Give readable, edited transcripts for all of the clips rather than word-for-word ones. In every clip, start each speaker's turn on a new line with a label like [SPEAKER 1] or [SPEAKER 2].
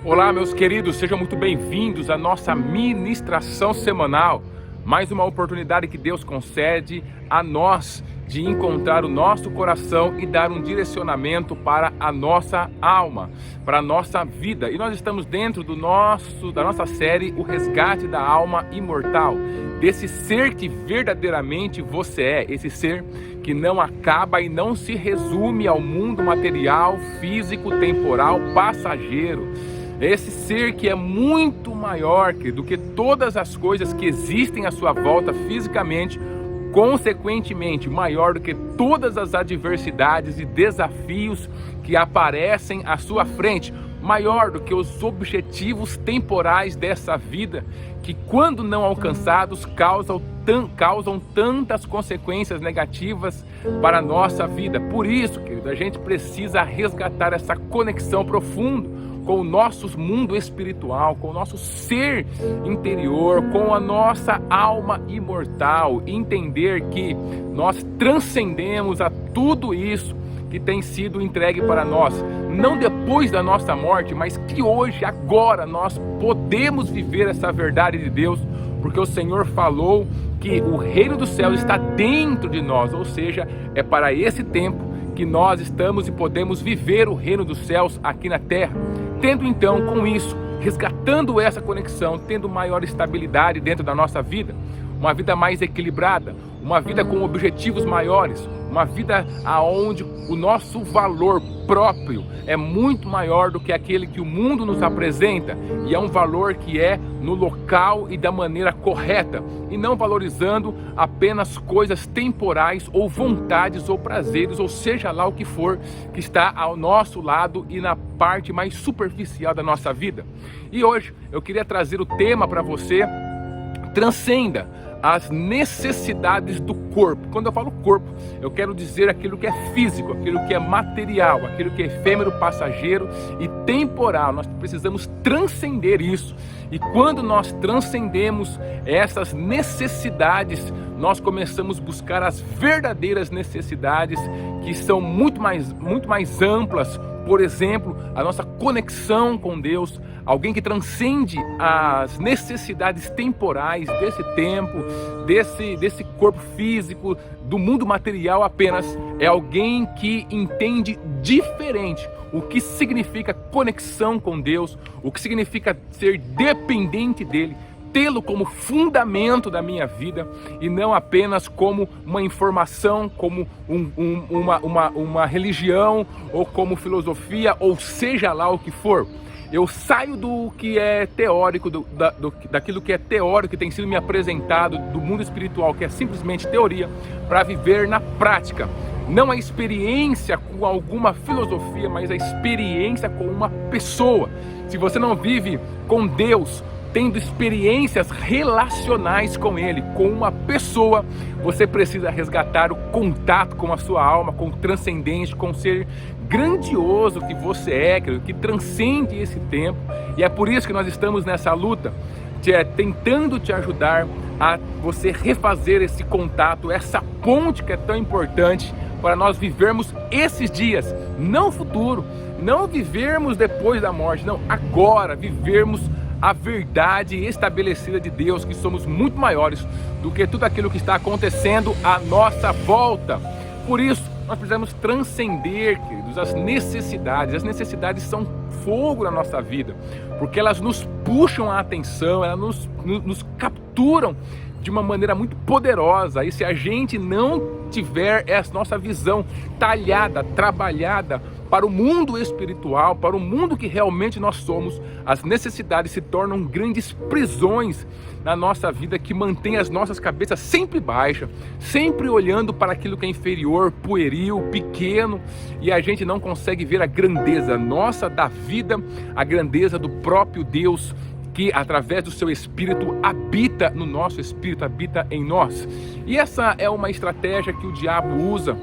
[SPEAKER 1] Olá, meus queridos, sejam muito bem-vindos à nossa ministração semanal. Mais uma oportunidade que Deus concede a nós de encontrar o nosso coração e dar um direcionamento para a nossa alma, para a nossa vida. E nós estamos dentro da nossa série O Resgate da Alma Imortal, desse ser que verdadeiramente você é, esse ser que não acaba e não se resume ao mundo material, físico, temporal, passageiro. Esse ser que é muito maior do que todas as coisas que existem à sua volta fisicamente, consequentemente maior do que todas as adversidades e desafios que aparecem à sua frente, maior do que os objetivos temporais dessa vida, que quando não alcançados causam tantas consequências negativas para a nossa vida. Por isso, querido, a gente precisa resgatar essa conexão profunda com o nosso mundo espiritual, com o nosso ser interior, com a nossa alma imortal, entender que nós transcendemos a tudo isso que tem sido entregue para nós, não depois da nossa morte, mas que hoje, agora, nós podemos viver essa verdade de Deus, porque o Senhor falou que o reino do céu está dentro de nós, ou seja, é para esse tempo que nós estamos e podemos viver o reino dos céus aqui na terra. Tendo então com isso, resgatando essa conexão, tendo maior estabilidade dentro da nossa vida, uma vida mais equilibrada, uma vida com objetivos maiores, uma vida aonde o nosso valor próprio é muito maior do que aquele que o mundo nos apresenta, e é um valor que é no local e da maneira correta, e não valorizando apenas coisas temporais ou vontades ou prazeres, ou seja lá o que for que está ao nosso lado e na parte mais superficial da nossa vida. E hoje eu queria trazer o tema para você: transcenda as necessidades do corpo. Quando eu falo corpo, eu quero dizer aquilo que é físico, aquilo que é material, aquilo que é efêmero, passageiro e temporal. Nós precisamos transcender isso. E quando nós transcendemos essas necessidades, nós começamos a buscar as verdadeiras necessidades, que são muito mais amplas. Por exemplo, a nossa conexão com Deus, alguém que transcende as necessidades temporais desse tempo, desse corpo físico, do mundo material apenas, é alguém que entende diferente o que significa conexão com Deus, o que significa ser dependente dele, tê-lo como fundamento da minha vida e não apenas como uma informação, como uma religião ou como filosofia, ou seja lá o que for. Eu saio do que é teórico, daquilo que é teórico, que tem sido me apresentado do mundo espiritual, que é simplesmente teoria, para viver na prática. Não a experiência com alguma filosofia, mas a experiência com uma pessoa. Se você não vive com Deus, tendo experiências relacionais com Ele, com uma pessoa, você precisa resgatar o contato com a sua alma, com o transcendente, com o ser grandioso que você é, que transcende esse tempo. E é por isso que nós estamos nessa luta, tentando te ajudar a você refazer esse contato, essa ponte que é tão importante para nós vivermos esses dias, não o futuro, não vivermos depois da morte, não, agora vivermos a verdade estabelecida de Deus, que somos muito maiores do que tudo aquilo que está acontecendo à nossa volta. Por isso, nós precisamos transcender, queridos, as necessidades. As necessidades são fogo na nossa vida, porque elas nos puxam a atenção, elas nos capturam de uma maneira muito poderosa. E se a gente não tiver essa nossa visão talhada, trabalhada para o mundo espiritual, para o mundo que realmente nós somos, as necessidades se tornam grandes prisões na nossa vida, que mantém as nossas cabeças sempre baixas, sempre olhando para aquilo que é inferior, pueril, pequeno, e a gente não consegue ver a grandeza nossa da vida, a grandeza do próprio Deus, que através do seu Espírito habita no nosso espírito, habita em nós. E essa é uma estratégia que o diabo usa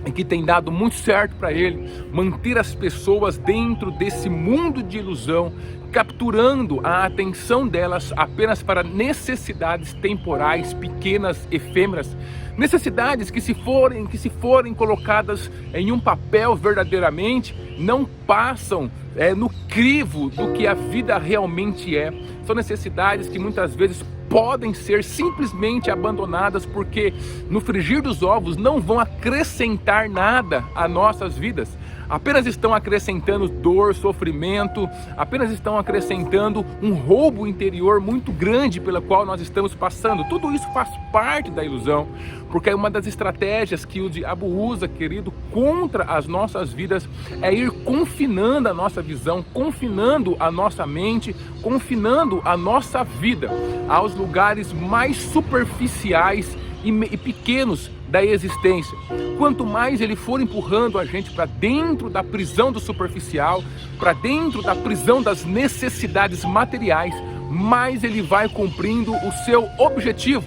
[SPEAKER 1] e que tem dado muito certo para ele, manter as pessoas dentro desse mundo de ilusão, capturando a atenção delas apenas para necessidades temporais, pequenas, efêmeras, necessidades que se forem colocadas em um papel verdadeiramente, não passam no crivo do que a vida realmente é. São necessidades que muitas vezes podem ser simplesmente abandonadas porque no frigir dos ovos não vão acrescentar nada a nossas vidas. Apenas estão acrescentando dor, sofrimento, apenas estão acrescentando um roubo interior muito grande pela qual nós estamos passando. Tudo isso faz parte da ilusão, porque é uma das estratégias que o diabo usa, querido, contra as nossas vidas, é ir confinando a nossa visão, confinando a nossa mente, confinando a nossa vida aos lugares mais superficiais e pequenos da existência. Quanto mais ele for empurrando a gente para dentro da prisão do superficial, para dentro da prisão das necessidades materiais, mais ele vai cumprindo o seu objetivo.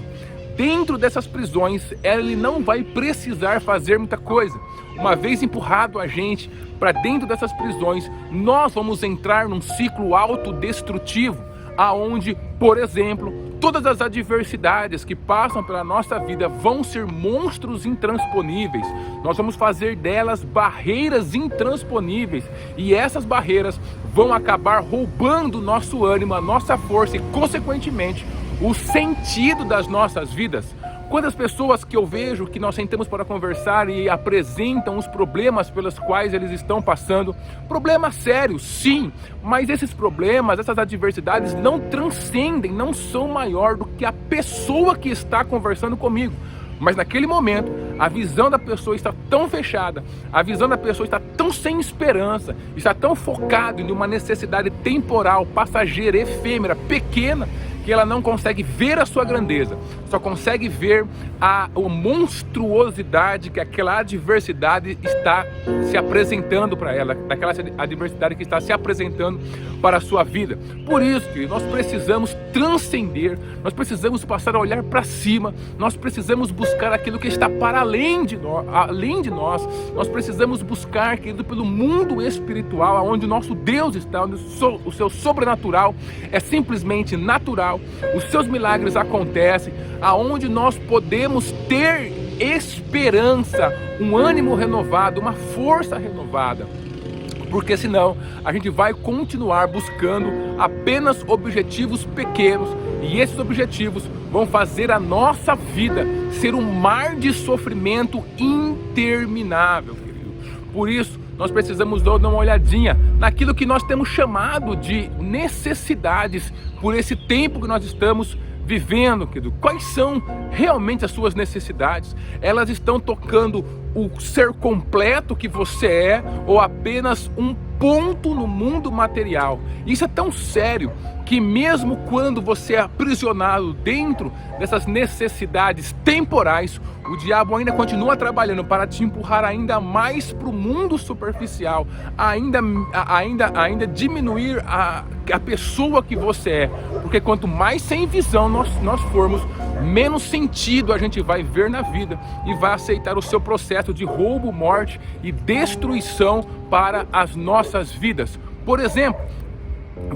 [SPEAKER 1] Dentro dessas prisões, ele não vai precisar fazer muita coisa. Uma vez empurrado a gente para dentro dessas prisões, nós vamos entrar num ciclo autodestrutivo, aonde, por exemplo, todas as adversidades que passam pela nossa vida vão ser monstros intransponíveis. Nós vamos fazer delas barreiras intransponíveis, e essas barreiras vão acabar roubando nosso ânimo, a nossa força e, consequentemente, o sentido das nossas vidas. Quantas pessoas que eu vejo que nós sentamos para conversar e apresentam os problemas pelos quais eles estão passando, problemas sérios, sim, mas esses problemas, essas adversidades não transcendem, não são maior do que a pessoa que está conversando comigo. Mas naquele momento, a visão da pessoa está tão fechada, a visão da pessoa está tão sem esperança, está tão focada em uma necessidade temporal, passageira, efêmera, pequena, que ela não consegue ver a sua grandeza, só consegue ver a monstruosidade que aquela adversidade está se apresentando para ela, daquela adversidade que está se apresentando para a sua vida. Por isso que nós precisamos transcender, nós precisamos passar a olhar para cima, nós precisamos buscar aquilo que está para além de nós, nós precisamos buscar, querido, pelo mundo espiritual, onde o nosso Deus está, onde o seu sobrenatural é simplesmente natural. Os seus milagres acontecem, aonde nós podemos ter esperança, um ânimo renovado, uma força renovada. Porque senão a gente vai continuar buscando apenas objetivos pequenos, e esses objetivos vão fazer a nossa vida ser um mar de sofrimento interminável, querido. Por isso, nós precisamos dar uma olhadinha naquilo que nós temos chamado de necessidades por esse tempo que nós estamos vivendo, querido. Quais são realmente as suas necessidades? Elas estão tocando o ser completo que você é, ou apenas um ponto no mundo material? Isso é tão sério que mesmo quando você é aprisionado dentro dessas necessidades temporais, o diabo ainda continua trabalhando para te empurrar ainda mais para o mundo superficial, ainda diminuir a pessoa que você é, porque quanto mais sem visão nós formos, menos sentido a gente vai ver na vida e vai aceitar o seu processo de roubo, morte e destruição para as nossas vidas. Por exemplo,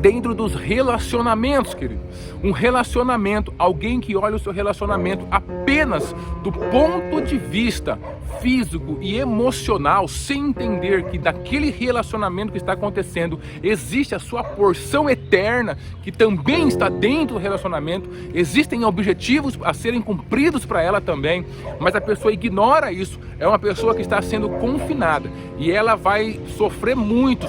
[SPEAKER 1] dentro dos relacionamentos, querido, um relacionamento, alguém que olha o seu relacionamento apenas do ponto de vista físico e emocional, sem entender que daquele relacionamento que está acontecendo existe a sua porção eterna que também está dentro do relacionamento, existem objetivos a serem cumpridos para ela também, mas a pessoa ignora isso, é uma pessoa que está sendo confinada, e ela vai sofrer muito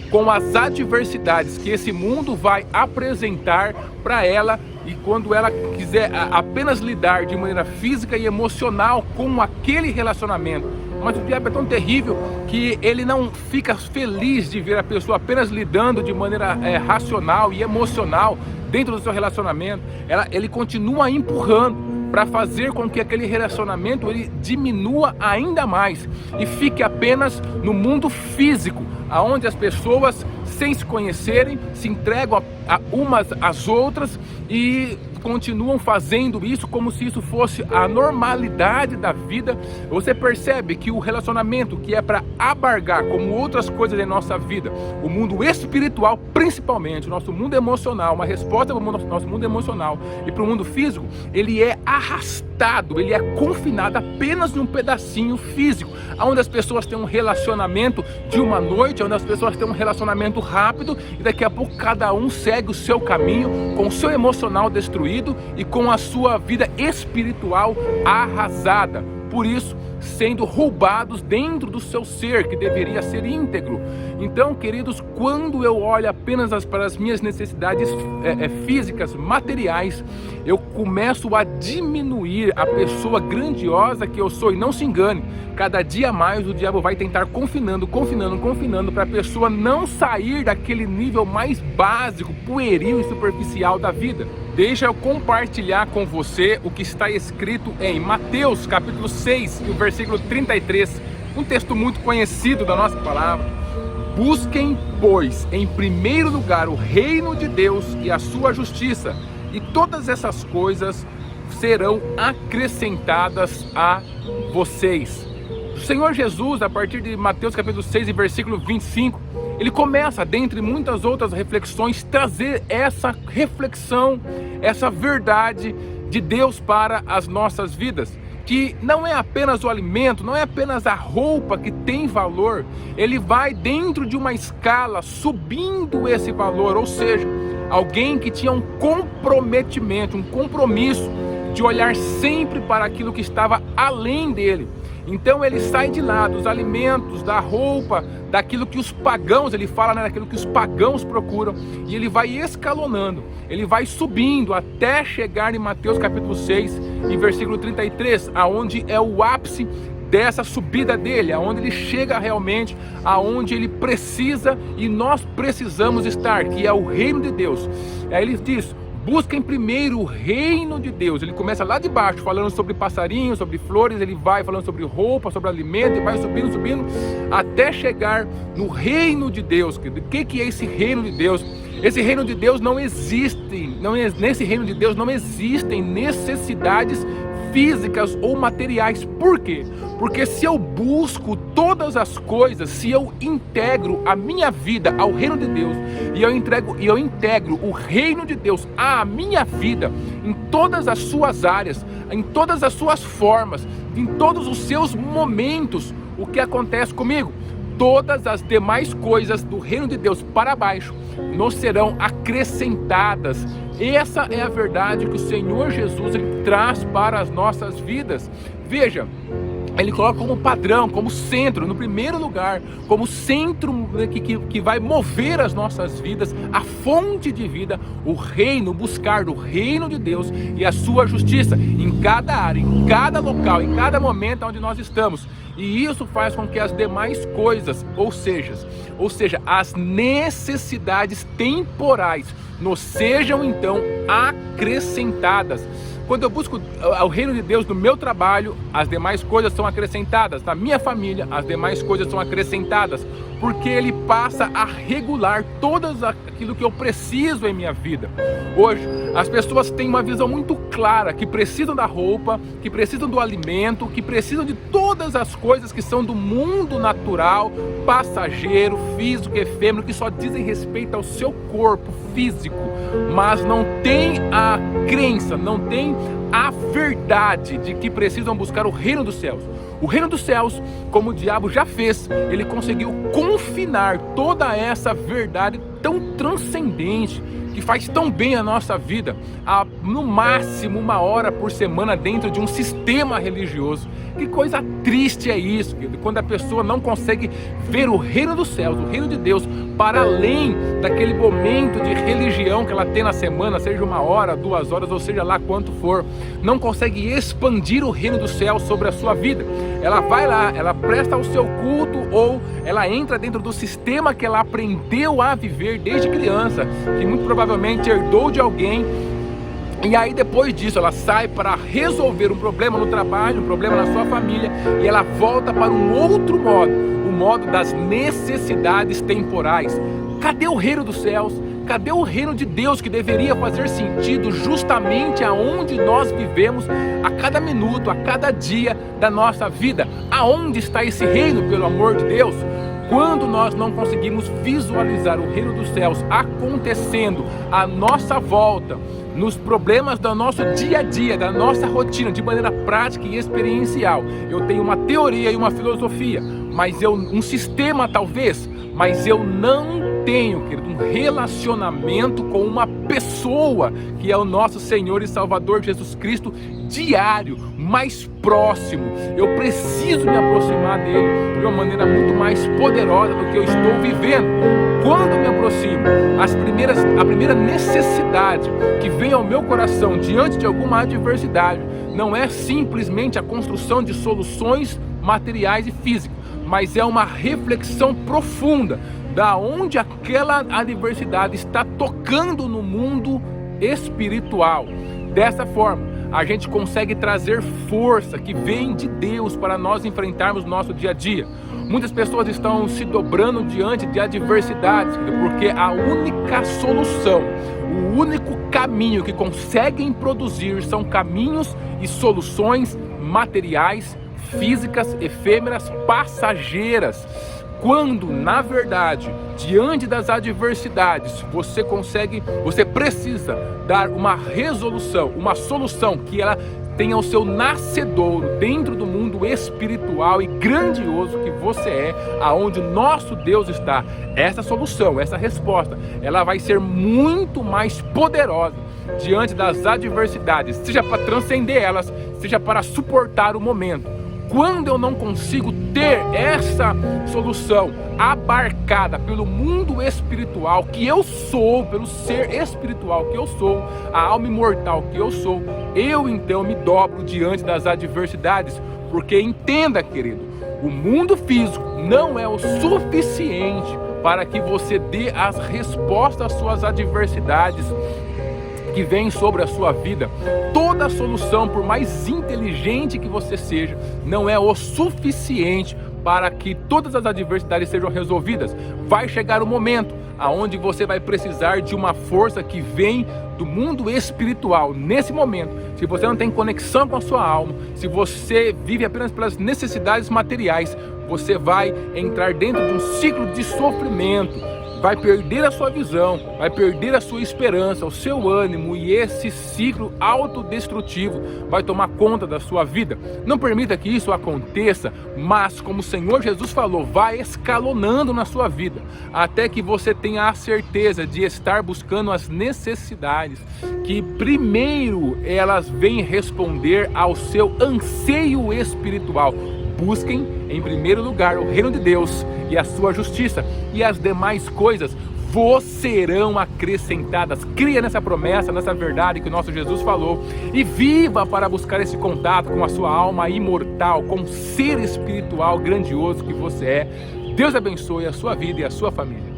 [SPEAKER 1] com as adversidades que esse mundo vai apresentar para ela, e quando ela quiser apenas lidar de maneira física e emocional com aquele relacionamento. Mas o diabo é tão terrível que ele não fica feliz de ver a pessoa apenas lidando de maneira racional e emocional dentro do seu relacionamento. Ele continua empurrando para fazer com que aquele relacionamento ele diminua ainda mais e fique apenas no mundo físico, aonde as pessoas, sem se conhecerem, se entregam umas às outras e continuam fazendo isso como se isso fosse a normalidade da vida. Você percebe que o relacionamento que é para abarcar, como outras coisas em nossa vida, o mundo espiritual principalmente, o nosso mundo emocional, uma resposta para o nosso mundo emocional e para o mundo físico, ele é arrastado, ele é confinado apenas em um pedacinho físico, onde as pessoas têm um relacionamento de uma noite, onde as pessoas têm um relacionamento rápido e daqui a pouco cada um segue o seu caminho com o seu emocional destruído e com a sua vida espiritual arrasada. Por isso, sendo roubados dentro do seu ser, que deveria ser íntegro. Então, queridos, quando eu olho apenas para as minhas necessidades físicas, materiais, eu começo a diminuir a pessoa grandiosa que eu sou. E não se engane, cada dia mais o diabo vai tentar confinando para a pessoa não sair daquele nível mais básico, pueril e superficial da vida. Deixa eu compartilhar com você o que está escrito em Mateus capítulo 6 e o versículo 33, um texto muito conhecido da nossa palavra. Busquem, pois, em primeiro lugar o reino de Deus e a sua justiça, e todas essas coisas serão acrescentadas a vocês. O Senhor Jesus, a partir de Mateus capítulo 6 e versículo 25, ele começa, dentre muitas outras reflexões, trazer essa reflexão, essa verdade de Deus para as nossas vidas. Que não é apenas o alimento, não é apenas a roupa que tem valor, ele vai dentro de uma escala subindo esse valor, ou seja, alguém que tinha um comprometimento, um compromisso de olhar sempre para aquilo que estava além dele. Então ele sai de lá dos alimentos, da roupa, daquilo que os pagãos, ele fala, né, daquilo que os pagãos procuram, e ele vai escalonando, ele vai subindo até chegar em Mateus capítulo 6 e versículo 33, aonde é o ápice dessa subida dele, aonde ele chega realmente aonde ele precisa e nós precisamos estar, que é o reino de Deus. Aí ele diz: busquem primeiro o reino de Deus. Ele começa lá de baixo, falando sobre passarinhos, sobre flores, ele vai falando sobre roupa, sobre alimento, e vai subindo, até chegar no reino de Deus. O que é esse reino de Deus? Esse reino de Deus nesse reino de Deus não existem necessidades físicas ou materiais. Por quê? Porque se eu busco todas as coisas, se eu integro a minha vida ao reino de Deus, e eu integro o reino de Deus à minha vida, em todas as suas áreas, em todas as suas formas, em todos os seus momentos, o que acontece comigo? Todas as demais coisas do reino de Deus para baixo nos serão acrescentadas. Essa é a verdade que o Senhor Jesus ele traz para as nossas vidas. Veja, ele coloca como padrão, como centro, no primeiro lugar, como centro que vai mover as nossas vidas, a fonte de vida, o reino, buscar do reino de Deus e a sua justiça em cada área, em cada local, em cada momento onde nós estamos. E isso faz com que as demais coisas, ou seja, as necessidades temporais, nos sejam então acrescentadas. Quando eu busco o reino de Deus no meu trabalho, as demais coisas são acrescentadas. Na minha família, as demais coisas são acrescentadas. Porque ele passa a regular todas aquilo que eu preciso em minha vida. Hoje, as pessoas têm uma visão muito clara que precisam da roupa, que precisam do alimento, que precisam de todas as coisas que são do mundo natural, passageiro, físico, efêmero, que só dizem respeito ao seu corpo físico, mas não tem a crença, não tem a verdade de que precisam buscar o reino dos céus. O reino dos céus, como o diabo já fez, ele conseguiu confinar toda essa verdade tão transcendente, que faz tão bem a nossa vida, a no máximo 1 hora por semana dentro de um sistema religioso. Que coisa triste é isso, quando a pessoa não consegue ver o reino dos céus, o reino de Deus, para além daquele momento de religião que ela tem na semana, seja 1 hora, 2 horas, ou seja lá quanto for, não consegue expandir o reino dos céus sobre a sua vida. Ela vai lá, ela presta o seu culto, ou ela entra dentro do sistema que ela aprendeu a viver desde criança, que muito provavelmente herdou de alguém. E aí depois disso ela sai para resolver um problema no trabalho, um problema na sua família, e ela volta para um outro modo, o modo das necessidades temporais. Cadê o reino dos céus? cadê o reino de Deus que deveria fazer sentido justamente aonde nós vivemos a cada minuto, a cada dia da nossa vida? Aonde está esse reino, pelo amor de Deus? Quando nós não conseguimos visualizar o reino dos céus acontecendo à nossa volta, nos problemas do nosso dia a dia, da nossa rotina, de maneira prática e experiencial, eu tenho uma teoria e uma filosofia, um sistema talvez, mas eu não tenho, querido, um relacionamento com uma pessoa que é o nosso Senhor e Salvador Jesus Cristo diário, mais próximo. Eu preciso me aproximar dele de uma maneira muito mais poderosa do que eu estou vivendo. Quando me aproximo, a primeira necessidade que vem ao meu coração diante de alguma adversidade não é simplesmente a construção de soluções materiais e físicas, mas é uma reflexão profunda da onde aquela adversidade está tocando no mundo espiritual. Dessa forma, a gente consegue trazer força que vem de Deus para nós enfrentarmos o nosso dia a dia. Muitas pessoas estão se dobrando diante de adversidades, porque a única solução, o único caminho que conseguem produzir são caminhos e soluções materiais, físicas, efêmeras, passageiras. Quando, na verdade, diante das adversidades, você precisa dar uma resolução, uma solução que ela tenha o seu nascedouro dentro do mundo espiritual e grandioso que você é, aonde o nosso Deus está. Essa solução, essa resposta, ela vai ser muito mais poderosa diante das adversidades, seja para transcender elas, seja para suportar o momento. Quando eu não consigo ter essa solução abarcada pelo mundo espiritual que eu sou, pelo ser espiritual que eu sou, a alma imortal que eu sou, eu então me dobro diante das adversidades, porque entenda, querido, o mundo físico não é o suficiente para que você dê as respostas às suas adversidades que vem sobre a sua vida. Toda solução, por mais inteligente que você seja, não é o suficiente para que todas as adversidades sejam resolvidas. Vai chegar o momento aonde você vai precisar de uma força que vem do mundo espiritual. Nesse momento, se você não tem conexão com a sua alma, se você vive apenas pelas necessidades materiais, você vai entrar dentro de um ciclo de sofrimento, vai perder a sua visão, vai perder a sua esperança, o seu ânimo, e esse ciclo autodestrutivo vai tomar conta da sua vida. Não permita que isso aconteça, mas como o Senhor Jesus falou, vai escalonando na sua vida, até que você tenha a certeza de estar buscando as necessidades, que primeiro elas vêm responder ao seu anseio espiritual. Busquem em primeiro lugar o reino de Deus e a sua justiça, e as demais coisas vos serão acrescentadas. Cria nessa promessa, nessa verdade que o nosso Jesus falou, e viva para buscar esse contato com a sua alma imortal, com o ser espiritual grandioso que você é. Deus abençoe a sua vida e a sua família.